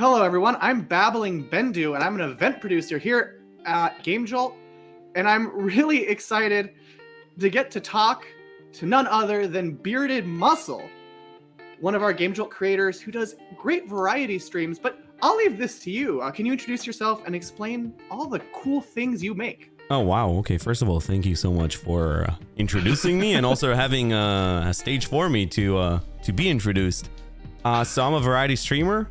Hello, everyone. I'm Babbling Bendu, and I'm an event producer here at GameJolt, and I'm really excited to get to talk to none other than Beardedmuscle, one of our GameJolt creators who does great variety streams. But I'll leave this to you. Can you introduce yourself and explain all the cool things you make? Oh, wow. Okay, first of all, thank you so much for introducing me and also having a stage for me to be introduced. So I'm a variety streamer.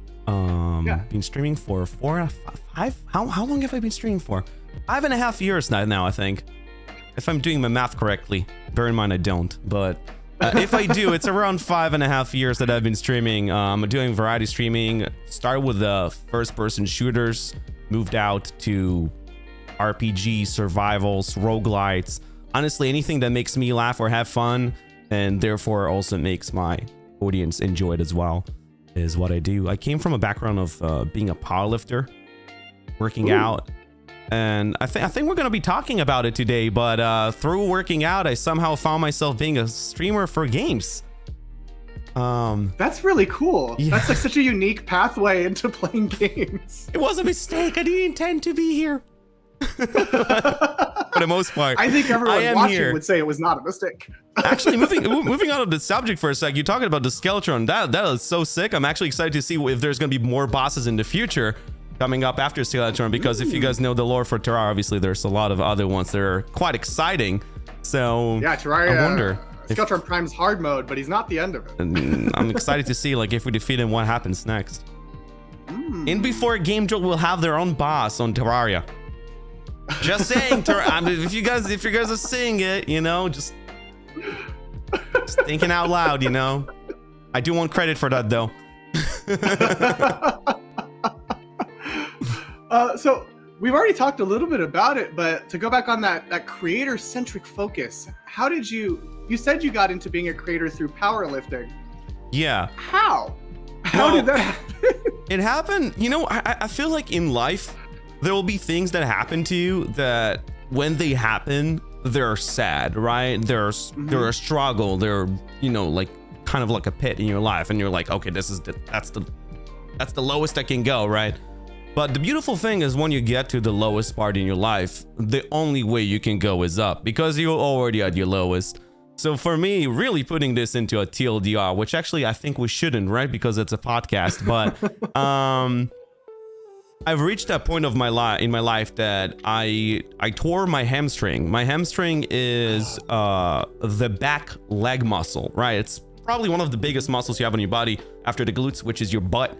Been streaming for 5. How long have I been streaming for? 5.5 years now, I think. If I'm doing my math correctly. Bear in mind I don't, but if I do, it's around 5.5 years that I've been streaming. I'm doing variety streaming. Started with the first-person shooters, moved out to RPG, survivals, roguelites. Honestly, anything that makes me laugh or have fun, and therefore also makes my audience enjoy it as well, is what I do. I came from a background of being a powerlifter, working out, and I think we're gonna be talking about it today. But through working out, I somehow found myself being a streamer for games. That's really cool. Yeah. That's like such a unique pathway into playing games. It was a mistake. I didn't intend to be here. For the most part, I think everyone watching here. would say it was not a mistake. Actually, moving on to the subject for a sec, you're talking about the Skeletron. That is so sick. I'm actually excited to see if there's going to be more bosses in the future coming up after Skeletron, because if you guys know the lore for Terraria, obviously there's a lot of other ones that are quite exciting. So Yeah, Terraria. I wonder. Skeletron Prime's hard mode, but he's not the end of it. I'm excited to see if we defeat him, what happens next. And before GameJolt will have their own boss on Terraria. Just saying, if you guys are seeing it, just thinking out loud, I do want credit for that though. So we've already talked a little bit about it, but to go back on that creator-centric focus, how did you said you got into being a creator through powerlifting? Yeah. How did that happen? It happened, I feel like in life, there will be things that happen to you that when they happen, they're sad, right? They're a struggle. They're, kind of like a pit in your life. And you're like, okay, that's the lowest I can go, right? But the beautiful thing is when you get to the lowest part in your life, the only way you can go is up, because you're already at your lowest. So for me, really putting this into a TLDR, which actually I think we shouldn't, right? Because it's a podcast, but I've reached that point of in my life that I tore my hamstring. My hamstring is the back leg muscle, right? It's probably one of the biggest muscles you have on your body after the glutes, which is your butt.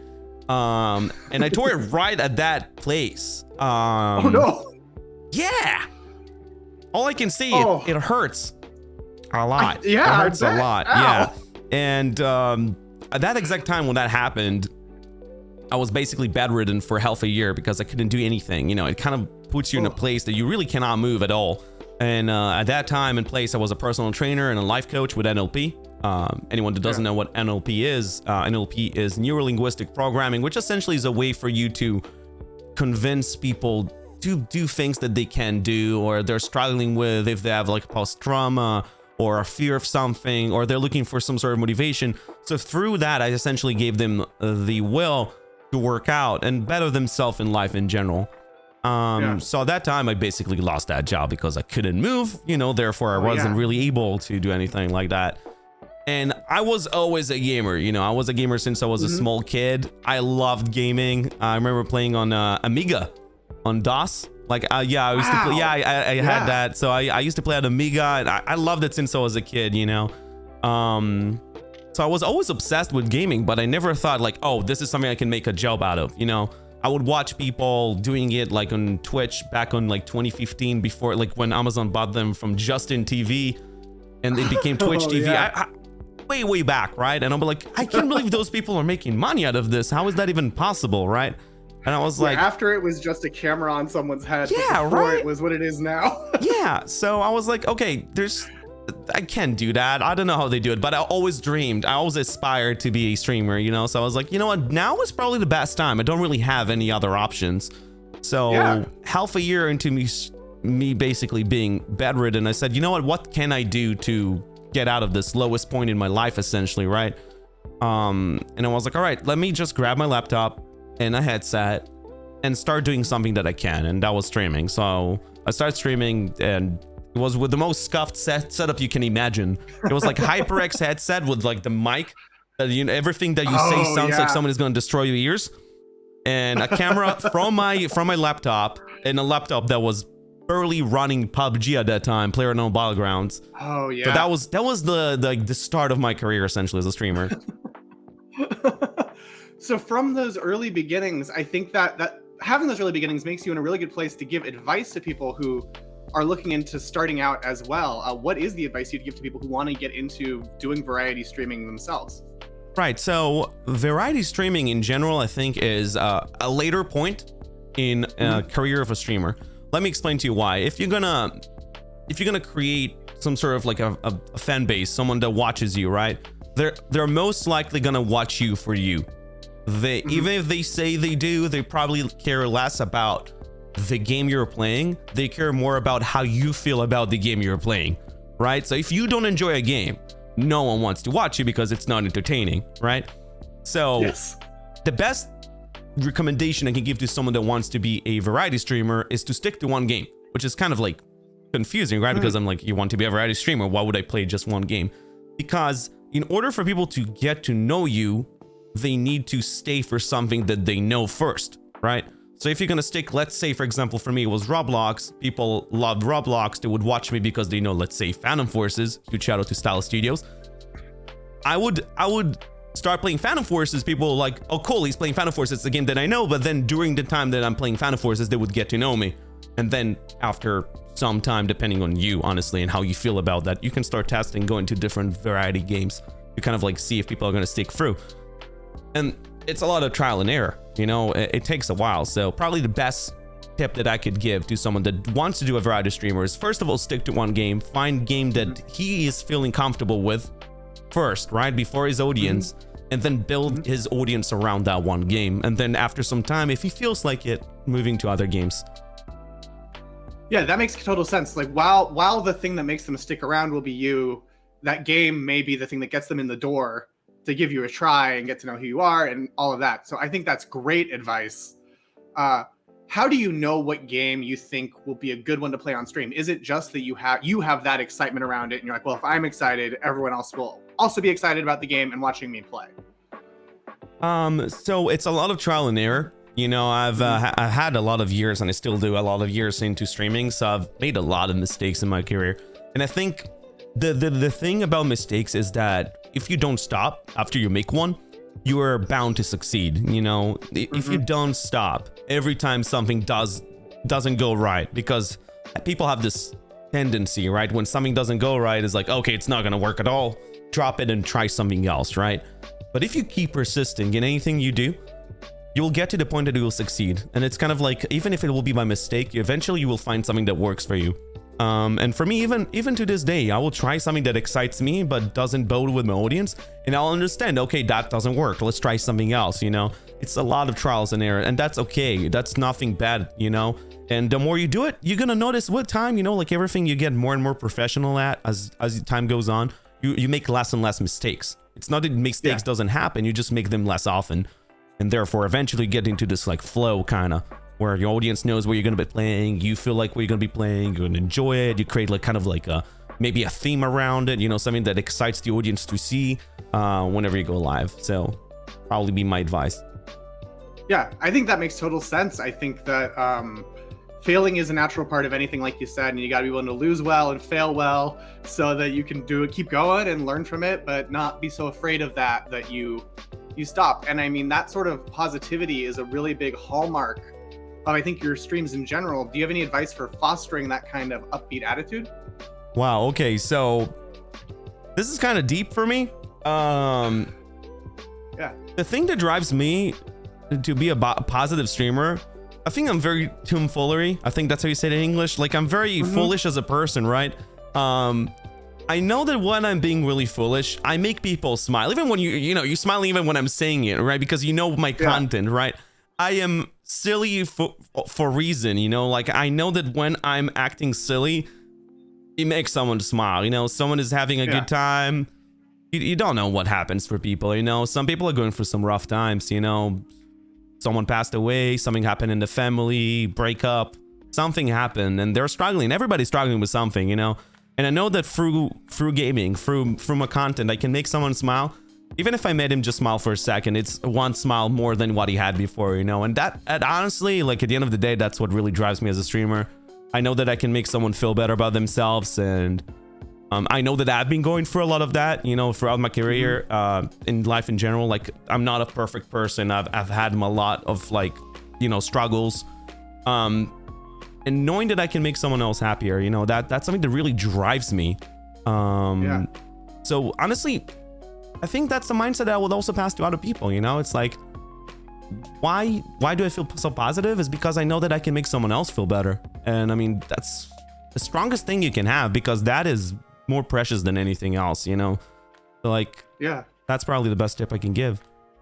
And I tore it right at that place. Oh no! Yeah. All I can see, it hurts a lot. It hurts a lot. Ow. Yeah. And at that exact time when that happened, I was basically bedridden for half a year because I couldn't do anything. It kind of puts you in a place that you really cannot move at all. And at that time and place, I was a personal trainer and a life coach with NLP. Anyone that doesn't know what NLP is neuro-linguistic programming, which essentially is a way for you to convince people to do things that they can do, or they're struggling with, if they have post-trauma or a fear of something, or they're looking for some sort of motivation. So through that, I essentially gave them the will to work out and better themselves in life in general. So at that time I basically lost that job because I couldn't move, therefore I wasn't really able to do anything like that. And I was always a gamer, I was a gamer since I was a small kid. I loved gaming. I remember playing on Amiga, on DOS. I used to play, I had that. So I used to play on Amiga, and I loved it since I was a kid, So I was always obsessed with gaming, but I never thought oh, this is something I can make a job out of, I would watch people doing it on Twitch back on 2015, before when Amazon bought them from Justin TV and it became Twitch TV. Yeah. Way back, right? And I'm like, I can't believe those people are making money out of this. How is that even possible, right? And I was after it was just a camera on someone's head, yeah, before right? It was what it is now. Yeah, so I was like, okay, I can't do that. I don't know how they do it, but I always aspired to be a streamer, So I was like, you know what? Now is probably the best time. I don't really have any other options. So half a year into me basically being bedridden, I said, you know what can I do to get out of this lowest point in my life, essentially, right? And I was like, all right, let me just grab my laptop, and a headset and start doing something that I can, and that was streaming. So I started streaming, and it was with the most scuffed setup you can imagine. It was like HyperX headset with like the mic that everything that you say sounds like someone is going to destroy your ears, and a camera from my laptop, and a laptop that was barely running PUBG at that time, PlayerUnknown's Battlegrounds. Oh yeah. So that was the start of my career essentially as a streamer. So from those early beginnings, I think that having those early beginnings makes you in a really good place to give advice to people who are looking into starting out as well. What is the advice you'd give to people who want to get into doing variety streaming themselves? Right. So variety streaming in general, I think, is a later point in career of a streamer. Let me explain to you why. If you're gonna create some sort of like a fan base, someone that watches you, right? They're most likely gonna watch you for you. Even if they say they do, they probably care less about the game you're playing. They care more about how you feel about the game you're playing, right? So if you don't enjoy a game, no one wants to watch you because it's not entertaining, right? So the best recommendation I can give to someone that wants to be a variety streamer is to stick to one game, which is kind of like confusing, right? Because I'm like, you want to be a variety streamer, why would I play just one game? Because in order for people to get to know you, they need to stay for something that they know first, right? So if you're gonna stick, let's say for example for me it was Roblox. People loved Roblox. They would watch me because they know, let's say, Phantom Forces. Huge shout out to Style Studios. I would start playing Phantom Forces. People were like, oh cool, he's playing Phantom Forces, it's a game that I know. But then during the time that I'm playing Phantom Forces, they would get to know me. And then after some time, depending on you honestly and how you feel about that, you can start testing, going to different variety games to kind of like see if people are gonna stick through. And it's a lot of trial and error, you know, it takes a while. So probably the best tip that I could give to someone that wants to do a variety streamer is, first of all, stick to one game, find game that he is feeling comfortable with first, right, before his audience, and then build his audience around that one game. And then after some time, if he feels like it, moving to other games. Yeah, that makes total sense. Like while the thing that makes them stick around will be you, that game may be the thing that gets them in the door to give you a try and get to know who you are and all of that. So I think that's great advice. How do you know what game you think will be a good one to play on stream? Is it just that you have that excitement around it and you're like, well, if I'm excited, everyone else will also be excited about the game and watching me play? So it's a lot of trial and error. You know, I've had a lot of years, and I still do a lot of years into streaming, so I've made a lot of mistakes in my career. And I think the thing about mistakes is that if you don't stop after you make one, you are bound to succeed. You know, if you don't stop every time something doesn't go right, because people have this tendency, right? When something doesn't go right, it's like, okay, it's not gonna work at all. Drop it and try something else, right? But if you keep persisting in anything you do, you'll get to the point that you will succeed. And it's kind of like, even if it will be by mistake, eventually you will find something that works for you. And for me, even to this day, I will try something that excites me but doesn't bode with my audience, and I'll understand, okay, that doesn't work, let's try something else. You know, it's a lot of trials and error, and that's okay. That's nothing bad, you know. And the more you do it, you're gonna notice with time, you know, like everything, you get more and more professional at as time goes on. You make less and less mistakes. It's not that mistakes doesn't happen, you just make them less often, and therefore eventually get into this like flow kind of, where your audience knows what you're going to be playing, you feel like what you're going to be playing, you're going to enjoy it, you create like kind of like maybe a theme around it, you know, something that excites the audience to see whenever you go live. So probably be my advice. Yeah, I think that makes total sense. I think that failing is a natural part of anything, like you said, and you got to be willing to lose well and fail well so that you can keep going and learn from it, but not be so afraid of that you stop. And I mean, that sort of positivity is a really big hallmark of, I think, your streams in general. Do you have any advice for fostering that kind of upbeat attitude? Wow, okay, so this is kind of deep for me. Yeah. The thing that drives me to be a positive streamer, I think I'm very tomfoolery. I think that's how you say it in English. Like, I'm very foolish as a person, right? I know that when I'm being really foolish, I make people smile. Even when you smile even when I'm saying it, right? Because you know my content, right? I am silly for reason, you know? Like, I know that when I'm acting silly, it makes someone smile. You know, someone is having a good time. You don't know what happens for people, you know? Some people are going through some rough times, you know? someone passed away, something happened in the family, breakup, something happened, and they're struggling. Everybody's struggling with something, you know. And I know that through gaming, through my content, I can make someone smile. Even if I made him just smile for a second, it's one smile more than what he had before, you know. And that honestly, like at the end of the day, that's what really drives me as a streamer. I know that I can make someone feel better about themselves, and I know that I've been going through a lot of that, you know, throughout my career, in life in general. Like, I'm not a perfect person. I've had a lot of, like, you know, struggles. And knowing that I can make someone else happier, you know, that's something that really drives me. Yeah. So honestly, I think that's the mindset that I would also pass to other people, you know. It's like, why do I feel so positive? Is because I know that I can make someone else feel better. And I mean, that's the strongest thing you can have, because that is more precious than anything else, you know. So like, Yeah. that's probably the best tip I can give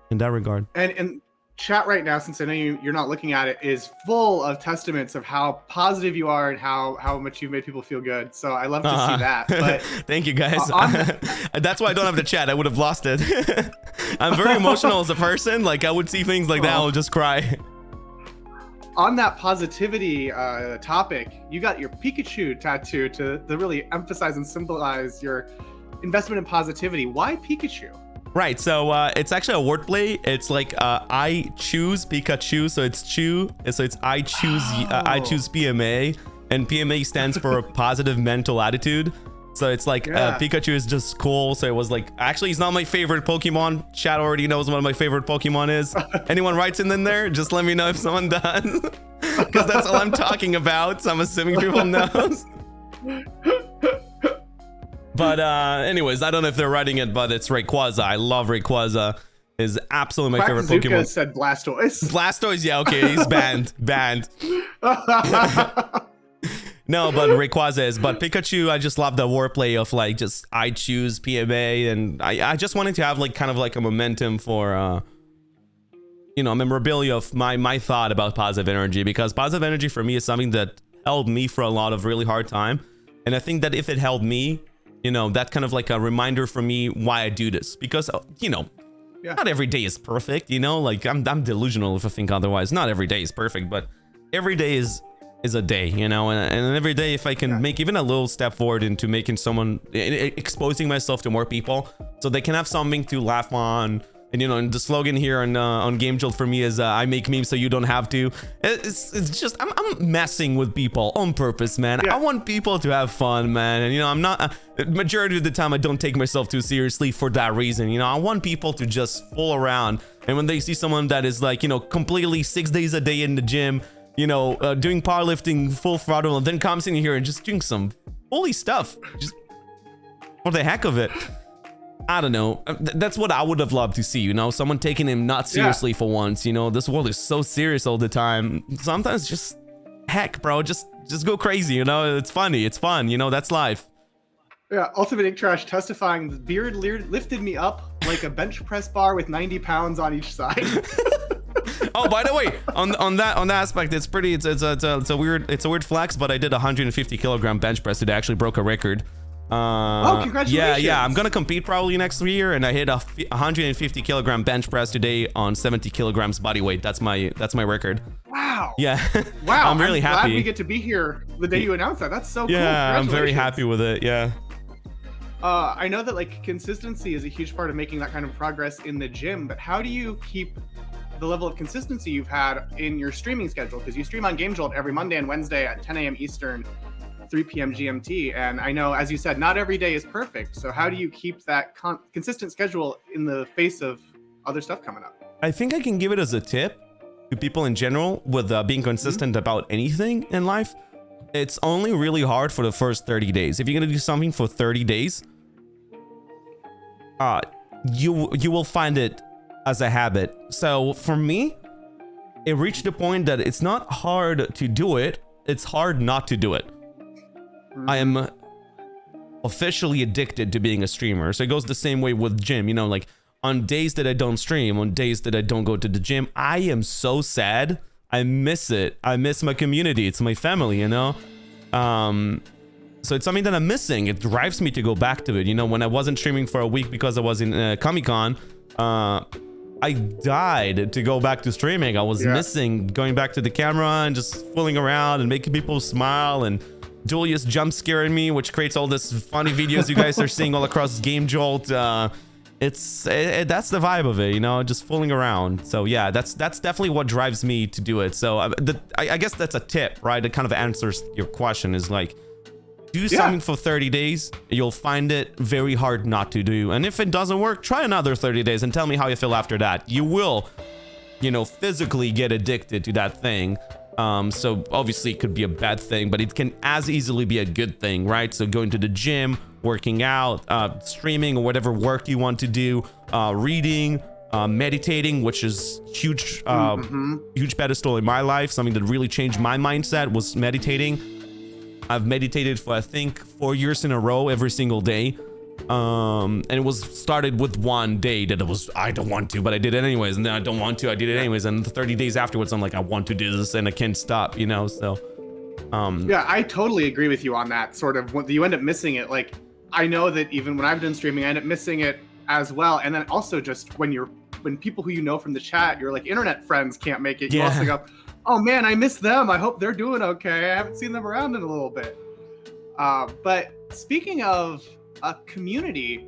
in that regard. And chat right now, since I know you're not looking at it, is full of testaments of how positive you are and how much you've made people feel good. So I love to see that. But thank you guys. That's why I don't have the chat. I would have lost it. I'm very emotional as a person. Like, I would see things like that, I'll just cry. On that positivity topic, you got your Pikachu tattoo to really emphasize and symbolize your investment in positivity. Why Pikachu? Right, so it's actually a wordplay. It's like I choose Pikachu, so it's Chew, so it's I choose PMA, and PMA stands for positive mental attitude. So it's like Pikachu is just cool. So it was like, actually, he's not my favorite Pokemon. Chat already knows what my favorite Pokemon is. Anyone writes in there, just let me know if someone does, because that's all I'm talking about. So I'm assuming people knows. But anyways, I don't know if they're writing it, but it's Rayquaza. I love Rayquaza. Is absolutely my favorite Pokemon. Said Blastoise. Blastoise, yeah, okay, he's banned. No, but Rayquaza is. But Pikachu, I just love the wordplay of like just I choose PMA, and I just wanted to have like kind of like a momentum for you know, memorabilia of my thought about positive energy, because positive energy for me is something that held me for a lot of really hard time, and I think that if it held me, you know, that kind of like a reminder for me why I do this, because you know, not every day is perfect, you know, like I'm delusional if I think otherwise. Not every day is perfect, but every day is a day, you know, and every day if I can make even a little step forward into making someone, exposing myself to more people so they can have something to laugh on. And you know, and the slogan here on GameJolt for me is I make memes so you don't have to. It's just I'm messing with people on purpose, man. I want people to have fun, man. And you know, I'm not majority of the time I don't take myself too seriously for that reason. You know, I want people to just fool around, and when they see someone that is like, you know, completely 6 days a day in the gym, you know, doing powerlifting full throttle, and then comes in here and just doing some holy stuff just for the heck of it. I don't know. That's what I would have loved to see, you know, someone taking him not seriously for once. You know, this world is so serious all the time. Sometimes just heck, bro, just go crazy, you know. It's funny, it's fun, you know, that's life. Yeah, Ultimate Ink Trash testifying, the beard lifted me up like a bench press bar with 90 pounds on each side. Oh, by the way, on that aspect, it's pretty. It's a weird flex, but I did 150 kilogram bench press today. I actually broke a record. Oh, congratulations! Yeah. I'm gonna compete probably next year, and I hit a 150 kilogram bench press today on 70 kilograms body weight. That's my record. Wow. Yeah. Wow. I'm really happy. Glad we get to be here the day you announced that. That's so cool. Yeah, I'm very happy with it. Yeah. I know that like consistency is a huge part of making that kind of progress in the gym, but how do you keep the level of consistency you've had in your streaming schedule? Because you stream on GameJolt every Monday and Wednesday at 10 a.m. Eastern, 3 p.m. GMT. And I know, as you said, not every day is perfect. So how do you keep that consistent schedule in the face of other stuff coming up? I think I can give it as a tip to people in general with being consistent about anything in life. It's only really hard for the first 30 days. If you're going to do something for 30 days, you will find it as a habit. So for me, it reached a point that it's not hard to do it. It's hard not to do it. I am officially addicted to being a streamer. So it goes the same way with gym. You know, like on days that I don't stream, on days that I don't go to the gym, I am so sad. I miss it. I miss my community. It's my family, you know? So it's something that I'm missing. It drives me to go back to it. You know, when I wasn't streaming for a week because I was in Comic-Con, I died to go back to streaming. I was missing going back to the camera and just fooling around and making people smile, and Julius jump scaring me, which creates all this funny videos you guys are seeing all across GameJolt. That's the vibe of it, you know, just fooling around. So yeah, that's definitely what drives me to do it. So I guess that's a tip, right? It kind of answers your question, is like, do something for 30 days. You'll find it very hard not to do. And if it doesn't work, try another 30 days and tell me how you feel after that. You will, you know, physically get addicted to that thing. So obviously it could be a bad thing, but it can as easily be a good thing, right? So going to the gym, working out, streaming, or whatever work you want to do, reading, meditating, which is huge, huge pedestal in my life. Something that really changed my mindset was meditating. I've meditated for, I think, 4 years in a row every single day. And it was started with one day that it was, I don't want to, but I did it anyways. And then I don't want to, I did it anyways. And 30 days afterwards, I'm like, I want to do this and I can't stop, you know? So, yeah, I totally agree with you on that. Sort of when you end up missing it. Like, I know that even when I've done streaming, I end up missing it as well. And then also just when people who you know from the chat, your like internet friends can't make it, you also go, oh man, I miss them. I hope they're doing okay. I haven't seen them around in a little bit. But speaking of a community,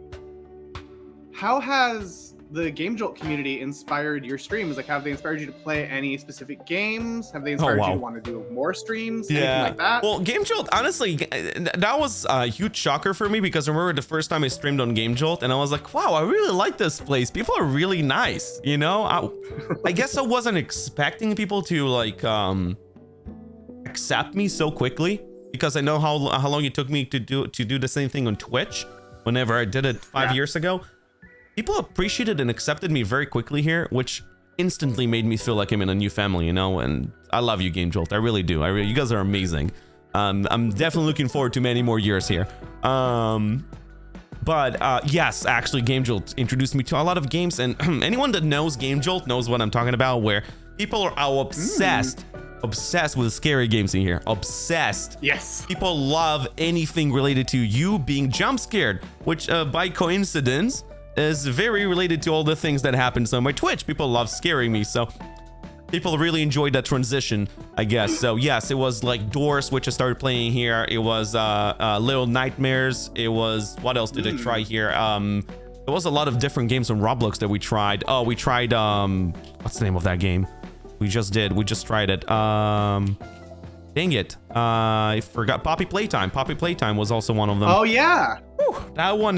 how has the GameJolt community inspired your streams? Like, have they inspired you to play any specific games? Have they inspired you to want to do more streams? Anything like that? Well, GameJolt, honestly, that was a huge shocker for me, because I remember the first time I streamed on GameJolt and I was like, wow, I really like this place. People are really nice, you know? I guess I wasn't expecting people to like accept me so quickly, because I know how long it took me to do the same thing on Twitch whenever I did it 5 years ago. People appreciated and accepted me very quickly here, which instantly made me feel like I'm in a new family, you know? And I love you, GameJolt. I really do. You guys are amazing. I'm definitely looking forward to many more years here. But yes, actually, GameJolt introduced me to a lot of games, and anyone that knows GameJolt knows what I'm talking about, where people are obsessed with scary games in here. Obsessed. Yes. People love anything related to you being jump scared, which by coincidence is very related to all the things that happens on my Twitch. People love scaring me, so people really enjoyed that transition, I guess. So yes, it was like Doors, which I started playing here. It was Little Nightmares. It was, what else did I try here? There was a lot of different games on Roblox that we tried. Oh, we tried what's the name of that game? We just tried it. Dang it, I forgot. Poppy Playtime. Poppy Playtime was also one of them. Oh yeah. Whew, that one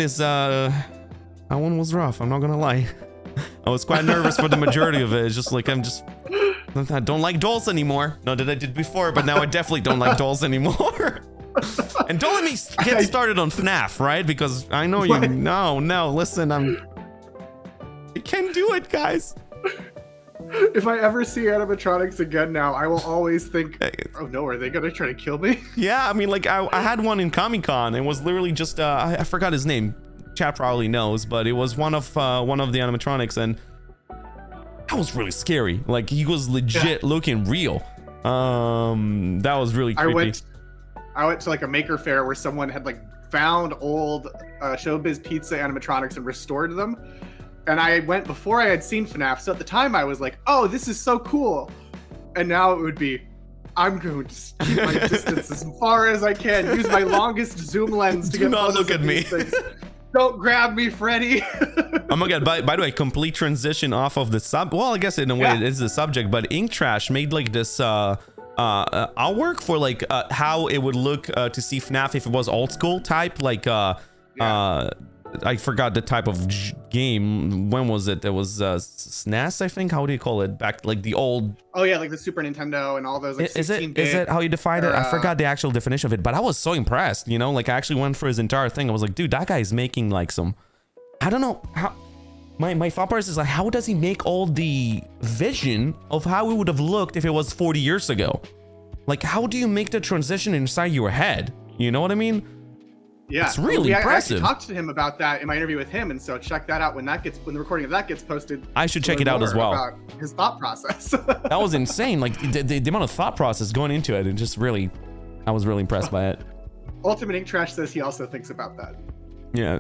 was rough, I'm not gonna lie. I was quite nervous for the majority of it. It's just like, I don't like dolls anymore. Not that I did before, but now I definitely don't like dolls anymore. And don't let me get started on FNAF, right? Because I know you. No, listen, I can't do it, guys. If I ever see animatronics again now, I will always think, oh no, are they gonna try to kill me? Yeah, I mean, like, I had one in Comic-Con. It was literally just, I forgot his name. Chat probably knows, but it was one of the animatronics, and that was really scary. Like, he was legit looking real. That was really creepy. I went to like a maker fair where someone had like found old Showbiz Pizza animatronics and restored them. And I went before I had seen FNAF, so at the time I was like, oh, this is so cool. And now it would be, I'm going to keep my distance as far as I can, use my longest zoom lens to get photos look at of these things. Don't grab me, Freddy. Oh my god, by the way, complete transition off of the well, I guess in a way it is the subject, but Ink Trash made like this artwork for like how it would look to see FNAF if it was old school type, like I forgot the type of game. When was it? It was SNES, I think. How do you call it? Back like the old. Oh yeah, like the Super Nintendo and all those. Like, is it how you define it? I forgot the actual definition of it, but I was so impressed. You know, like I actually went for his entire thing. I was like, dude, that guy is making like some. I don't know how. My thought process is like, how does he make all the vision of how it would have looked if it was 40 years ago? Like, how do you make the transition inside your head? You know what I mean? Yeah, it's really impressive. I talked to him about that in my interview with him, and so check that out when the recording of that gets posted. I should check it out as well. About his thought process. That was insane. Like the amount of thought process going into it, and just really, I was really impressed by it. Ultimate Ink Trash says he also thinks about that. Yeah.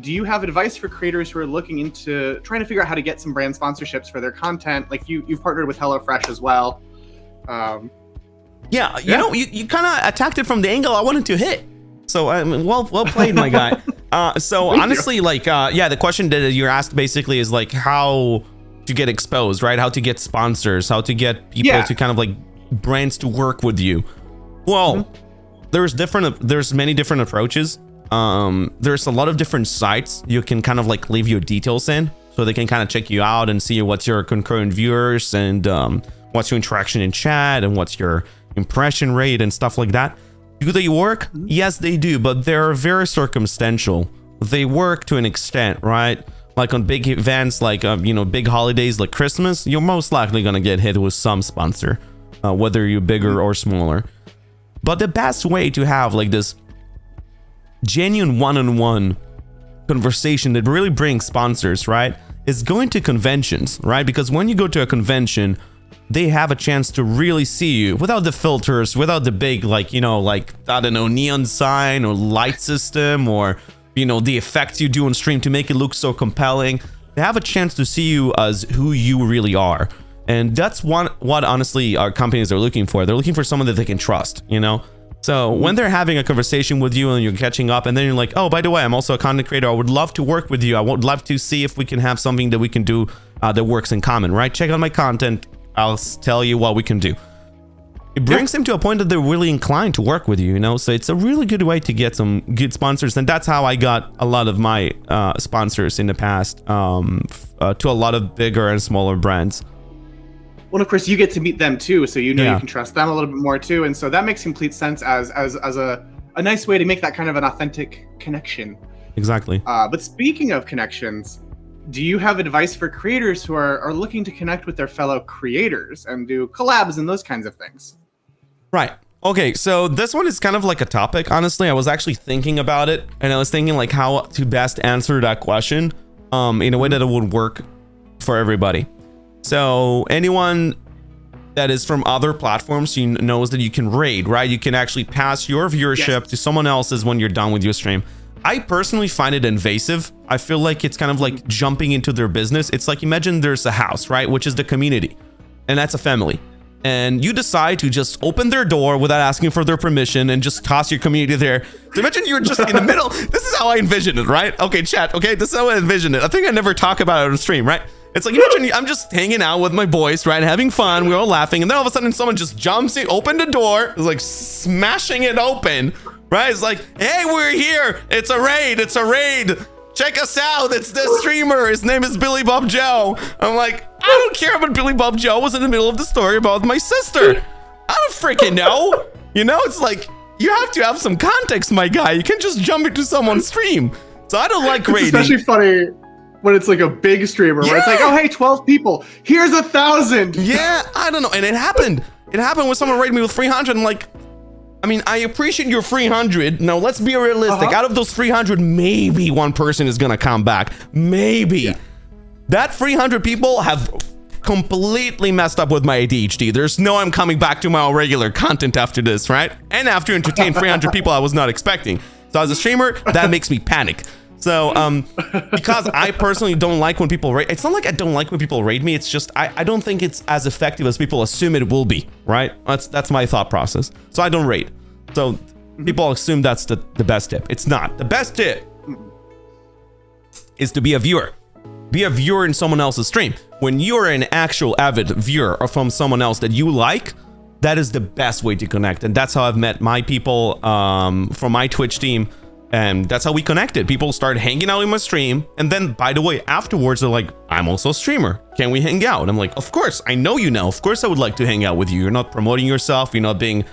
do you have advice for creators who are looking into trying to figure out how to get some brand sponsorships for their content? Like you've partnered with HelloFresh as well. Yeah, you know, you kind of attacked it from the angle I wanted to hit. So well played, my guy. So honestly, like, yeah, the question that you're asked basically is like how to get exposed, right? How to get sponsors, how to get people to kind of like brands to work with you. Well, there's many different approaches. There's a lot of different sites you can kind of like leave your details in, so they can kind of check you out and see what's your concurrent viewers and what's your interaction in chat and what's your impression rate and stuff like that. Do they work? Yes, they do, but they're very circumstantial. They work to an extent, right? Like on big events, like you know, big holidays like Christmas, you're most likely gonna get hit with some sponsor, whether you're bigger or smaller. But the best way to have like this genuine one-on-one conversation that really brings sponsors, right, is going to conventions, right? Because when you go to a convention, they have a chance to really see you without the filters, without the big, like, you know, like, I don't know, neon sign or light system or, you know, the effects you do on stream to make it look so compelling. They have a chance to see you as who you really are. And that's what honestly our companies are looking for. They're looking for someone that they can trust, you know? So when they're having a conversation with you and you're catching up and then you're like, oh, by the way, I'm also a content creator. I would love to work with you. I would love to see if we can have something that we can do that works in common, right? Check out my content. I'll tell you what we can do. It brings them to a point that they're really inclined to work with you, you know? So it's a really good way to get some good sponsors. And that's how I got a lot of my sponsors in the past to a lot of bigger and smaller brands. Well, of course, you get to meet them too, so you know you can trust them a little bit more too, and so that makes complete sense as a nice way to make that kind of an authentic connection. Exactly. But speaking of connections, do you have advice for creators who are looking to connect with their fellow creators and do collabs and those kinds of things? Right. Okay, so this one is kind of like a topic. Honestly, I was actually thinking about it, and I was thinking like how to best answer that question in a way that it would work for everybody. So anyone that is from other platforms, you knows that you can raid, right? You can actually pass your viewership to someone else's when you're done with your stream. I personally find it invasive. I feel like it's kind of like jumping into their business. It's like, imagine there's a house, right? Which is the community, and that's a family. And you decide to just open their door without asking for their permission and just toss your community there. So imagine you're just in the middle. This is how I envision it, right? Okay, chat. Okay, this is how I envision it. I think I never talk about it on stream, right? It's like, imagine I'm just hanging out with my boys, right? Having fun. We're all laughing. And then all of a sudden someone just jumps in, open the door, is like smashing it open, right? It's like, hey, we're here. It's a raid. It's a raid. Check us out. It's the streamer. His name is Billy Bob Joe. I'm like, I don't care about Billy Bob Joe was in the middle of the story about my sister. I don't freaking know. You know, it's like, you have to have some context, my guy. You can't just jump into someone's stream. So I don't like raiding. It's especially funny when it's like a big streamer where it's like, oh, hey, 12 people. Here's 1,000. Yeah, I don't know. And it happened. It happened when someone raided me with 300. I'm like, I mean, I appreciate your 300. Now, let's be realistic. Out of those 300, maybe one person is going to come back. Maybe. Yeah. That 300 people have completely messed up with my ADHD. There's no I'm coming back to my regular content after this, right? And after entertain 300 people I was not expecting. So as a streamer, that makes me panic. So, because I personally don't like when people raid, it's not like I don't like when people raid me. It's just, I don't think it's as effective as people assume it will be, right? That's my thought process. So I don't raid. So people assume that's the best tip. It's not. The best tip is to be a viewer. Be a viewer in someone else's stream. When you're an actual avid viewer or from someone else that you like, that is the best way to connect. And that's how I've met my people from my Twitch team. And that's how we connected. People started hanging out in my stream. And then, by the way, afterwards, they're like, I'm also a streamer. Can we hang out? And I'm like, of course. I know you now. Of course, I would like to hang out with you. You're not promoting yourself. You're not being,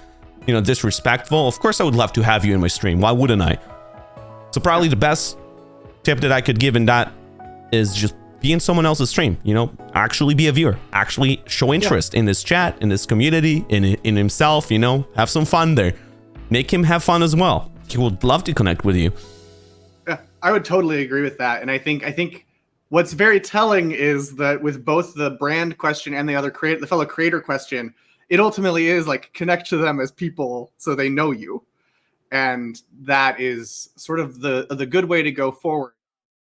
disrespectful. Of course, I would love to have you in my stream. Why wouldn't I? So probably the best tip that I could give in that is just be in someone else's stream. Actually be a viewer. Actually show interest in this chat, in this community, in himself. Have some fun there. Make him have fun as well. He would love to connect with you. Yeah, I would totally agree with that. And I think what's very telling is that with both the brand question and the fellow creator question, it ultimately is like connect to them as people so they know you. And that is sort of the good way to go forward.